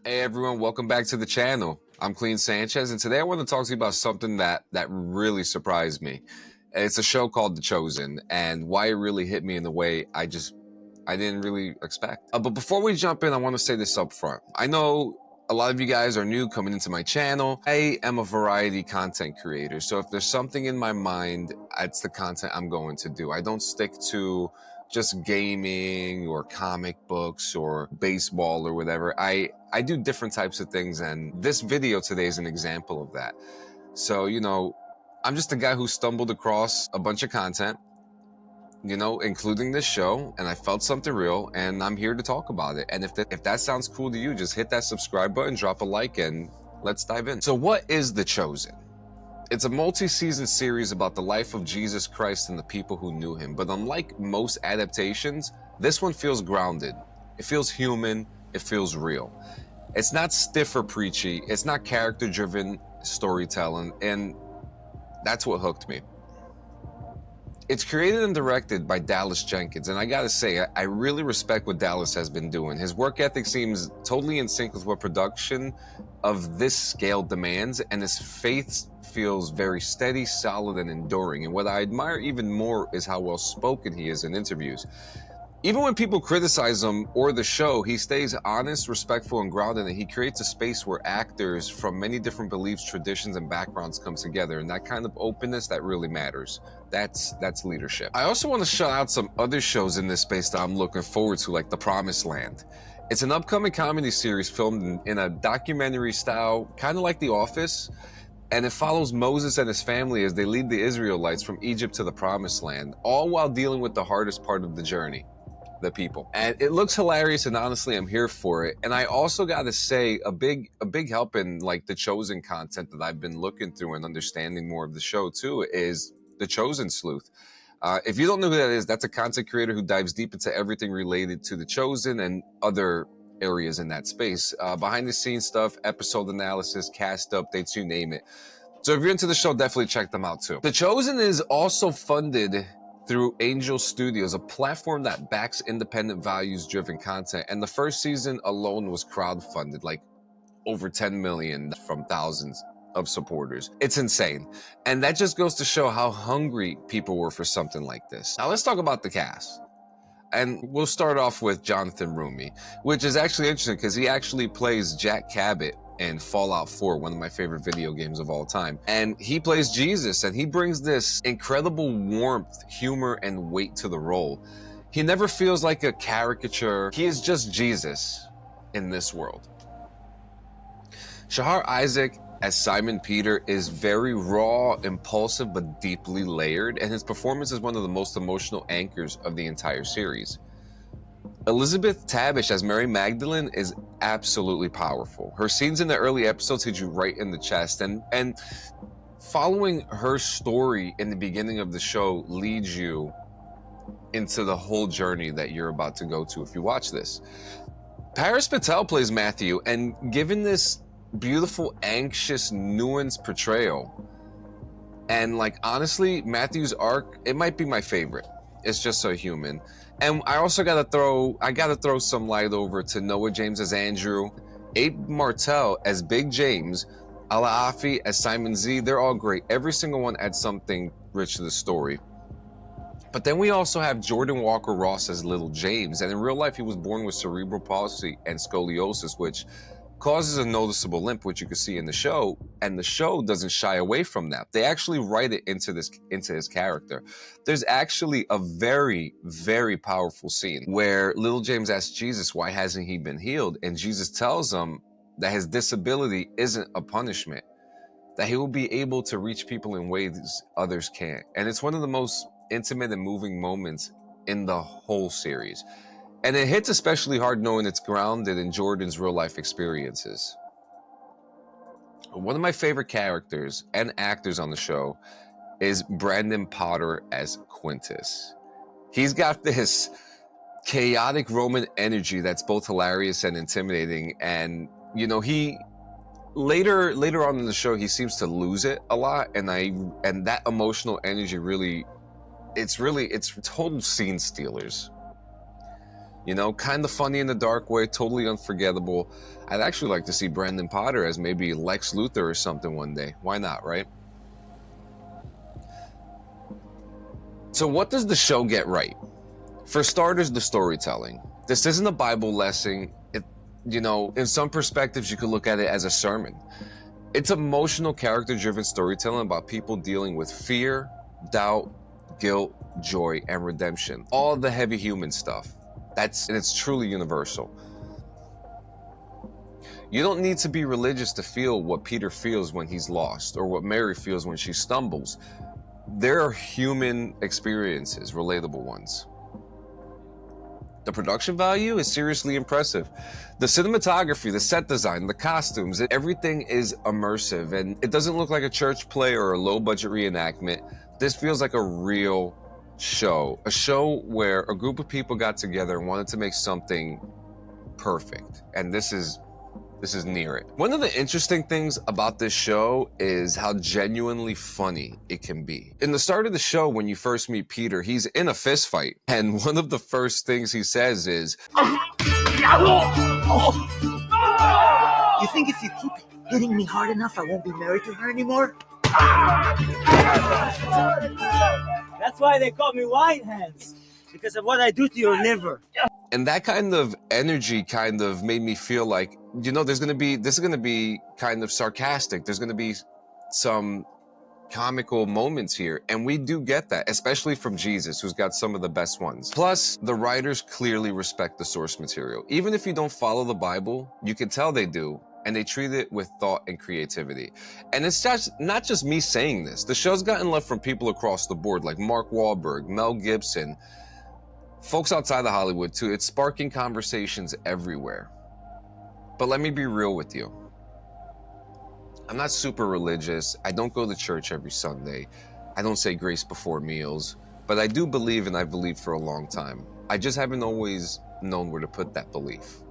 Hey everyone, welcome back to the channel. I'm Clean Sanchez, and today I want to talk to you about something that really surprised me. It's a show called The Chosen, and why it really hit me in the way I didn't really expect. But before we jump in, I want to say this up front. I know a lot of you guys are new coming into my channel. I am a variety content creator, so if there's something in my mind, it's the content I'm going to do. I don't stick to just gaming or comic books or baseball or whatever. I do different types of things, and this video today is an example of that. So, I'm just a guy who stumbled across a bunch of content, including this show, and I felt something real, and I'm here to talk about it. And if that sounds cool to you, just hit that subscribe button, drop a like, and let's dive in. So what is The Chosen? It's a multi-season series about the life of Jesus Christ and the people who knew him. But unlike most adaptations, this one feels grounded. It feels human. It feels real. It's not stiff or preachy. It's not character-driven storytelling. And that's what hooked me. It's created and directed by Dallas Jenkins, and I gotta say, I really respect what Dallas has been doing. His work ethic seems totally in sync with what production of this scale demands, and his faith feels very steady, solid, and enduring. And what I admire even more is how well spoken he is in interviews. Even when people criticize him or the show, he stays honest, respectful, and grounded, and he creates a space where actors from many different beliefs, traditions, and backgrounds come together. And that kind of openness, that really matters. That's leadership. I also want to shout out some other shows in this space that I'm looking forward to, like The Promised Land. It's an upcoming comedy series filmed in a documentary style, kind of like The Office. And it follows Moses and his family as they lead the Israelites from Egypt to the Promised Land, all while dealing with the hardest part of the journey. The people. And it looks hilarious, and honestly I'm here for it. And I also gotta say, a big help in like the Chosen content that I've been looking through and understanding more of the show too is the Chosen Sleuth. If you don't know who that is, that's a content creator who dives deep into everything related to the Chosen and other areas in that space. Behind the scenes stuff, episode analysis, cast updates, you name it. So if you're into the show, definitely check them out too. The Chosen is also funded through Angel Studios, a platform that backs independent, values-driven content. And the first season alone was crowdfunded, like over 10 million from thousands of supporters. It's insane. And that just goes to show how hungry people were for something like this. Now let's talk about the cast. And we'll start off with Jonathan Rumi, which is actually interesting because he actually plays Jack Cabot in Fallout 4, one of my favorite video games of all time. And he plays Jesus, and he brings this incredible warmth, humor, and weight to the role. He never feels like a caricature. He is just Jesus in this world. Shahar Isaac as Simon Peter is very raw, impulsive, but deeply layered, and his performance is one of the most emotional anchors of the entire series. Elizabeth Tabish as Mary Magdalene is absolutely powerful. Her scenes in the early episodes hit you right in the chest, and following her story in the beginning of the show leads you into the whole journey that you're about to go to if you watch this. Paris Patel plays Matthew, and given this beautiful, anxious, nuanced portrayal, and like honestly, Matthew's arc, it might be my favorite. It's just so human. And I also gotta throw some light over to Noah James as Andrew, Abe Martell as Big James, Ala Afi as Simon Z. They're all great. Every single one adds something rich to the story. But then we also have Jordan Walker Ross as Little James, and in real life he was born with cerebral palsy and scoliosis, which causes a noticeable limp, which you can see in the show, and the show doesn't shy away from that. They actually write it into his character. There's actually a very, very powerful scene where Little James asks Jesus, why hasn't he been healed? And Jesus tells him that his disability isn't a punishment, that he will be able to reach people in ways others can't. And it's one of the most intimate and moving moments in the whole series. And it hits especially hard knowing it's grounded in Jordan's real life experiences. One of my favorite characters and actors on the show is Brandon Potter as Quintus. He's got this chaotic Roman energy that's both hilarious and intimidating. And, he later on in the show, he seems to lose it a lot. And that emotional energy it's total scene stealers. You know, kind of funny in a dark way, totally unforgettable. I'd actually like to see Brandon Potter as maybe Lex Luthor or something one day. Why not, right? So what does the show get right? For starters, the storytelling. This isn't a Bible lesson. You know, in some perspectives, you could look at it as a sermon. It's emotional, character-driven storytelling about people dealing with fear, doubt, guilt, joy, and redemption. All the heavy human stuff. And it's truly universal. You don't need to be religious to feel what Peter feels when he's lost, or what Mary feels when she stumbles. There are human experiences, relatable ones. The production value is seriously impressive. The cinematography, the set design, the costumes, everything is immersive, and it doesn't look like a church play or a low-budget reenactment. This feels like a real show, a show where a group of people got together and wanted to make something perfect, and this is near it. One of the interesting things about this show is how genuinely funny it can be. In the start of the show, when you first meet Peter, he's in a fist fight, and one of the first things he says is, "You think if you keep hitting me hard enough, I won't be married to her anymore?" That's why they call me Wine Hands, because of what I do to your liver. And that kind of energy kind of made me feel like, you know, this is gonna be kind of sarcastic. There's gonna be some comical moments here, and we do get that, especially from Jesus, who's got some of the best ones. Plus, the writers clearly respect the source material. Even if you don't follow the Bible, you can tell they do, and they treat it with thought and creativity. And it's just not just me saying this. The show's gotten love from people across the board, like Mark Wahlberg, Mel Gibson, folks outside of Hollywood too. It's sparking conversations everywhere. But let me be real with you. I'm not super religious. I don't go to church every Sunday. I don't say grace before meals. But I do believe, and I've believed for a long time. I just haven't always known where to put that belief.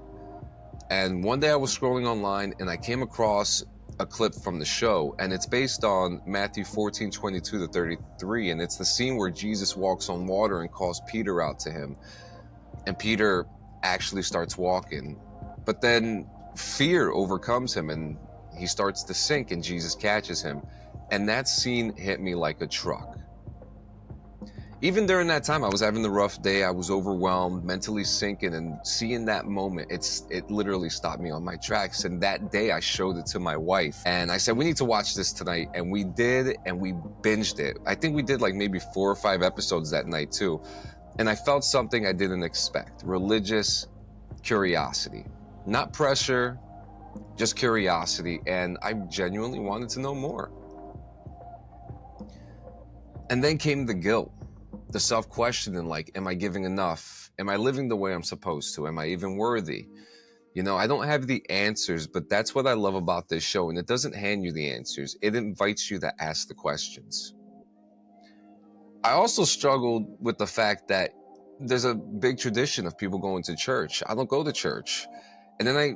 And one day I was scrolling online and I came across a clip from the show, and it's based on Matthew 14:22-33, and it's the scene where Jesus walks on water and calls Peter out to him, and Peter actually starts walking, but then fear overcomes him and he starts to sink, and Jesus catches him, and that scene hit me like a truck. Even during that time, I was having a rough day. I was overwhelmed, mentally sinking, and seeing that moment, it literally stopped me on my tracks. And that day I showed it to my wife and I said, we need to watch this tonight. And we did, and we binged it. I think we did like maybe 4 or 5 episodes that night too. And I felt something I didn't expect: religious curiosity, not pressure, just curiosity. And I genuinely wanted to know more. And then came the guilt. The self-questioning, like, am I giving enough? Am I living the way I'm supposed to? Am I even worthy? You know, I don't have the answers, but that's what I love about this show. And it doesn't hand you the answers. It invites you to ask the questions. I also struggled with the fact that there's a big tradition of people going to church. I don't go to church. And then I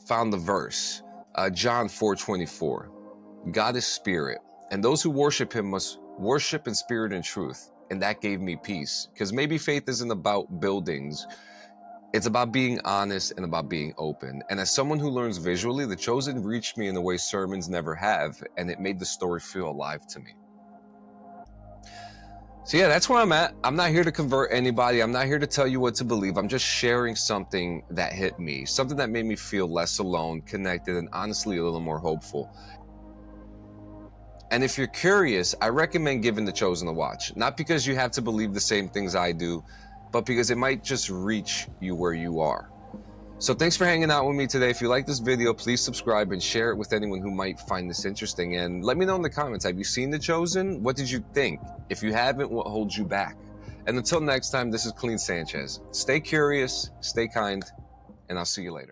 found the verse, John 4:24. God is spirit, and those who worship him must worship in spirit and truth. And that gave me peace, because maybe faith isn't about buildings. It's about being honest and about being open. And as someone who learns visually, The Chosen reached me in a way sermons never have, and it made the story feel alive to me. So yeah, that's where I'm at. I'm not here to convert anybody. I'm not here to tell you what to believe. I'm just sharing something that hit me, something that made me feel less alone, connected, and honestly a little more hopeful. And if you're curious, I recommend giving The Chosen a watch. Not because you have to believe the same things I do, but because it might just reach you where you are. So thanks for hanging out with me today. If you like this video, please subscribe and share it with anyone who might find this interesting. And let me know in the comments, have you seen The Chosen? What did you think? If you haven't, what holds you back? And until next time, this is Clean Sanchez. Stay curious, stay kind, and I'll see you later.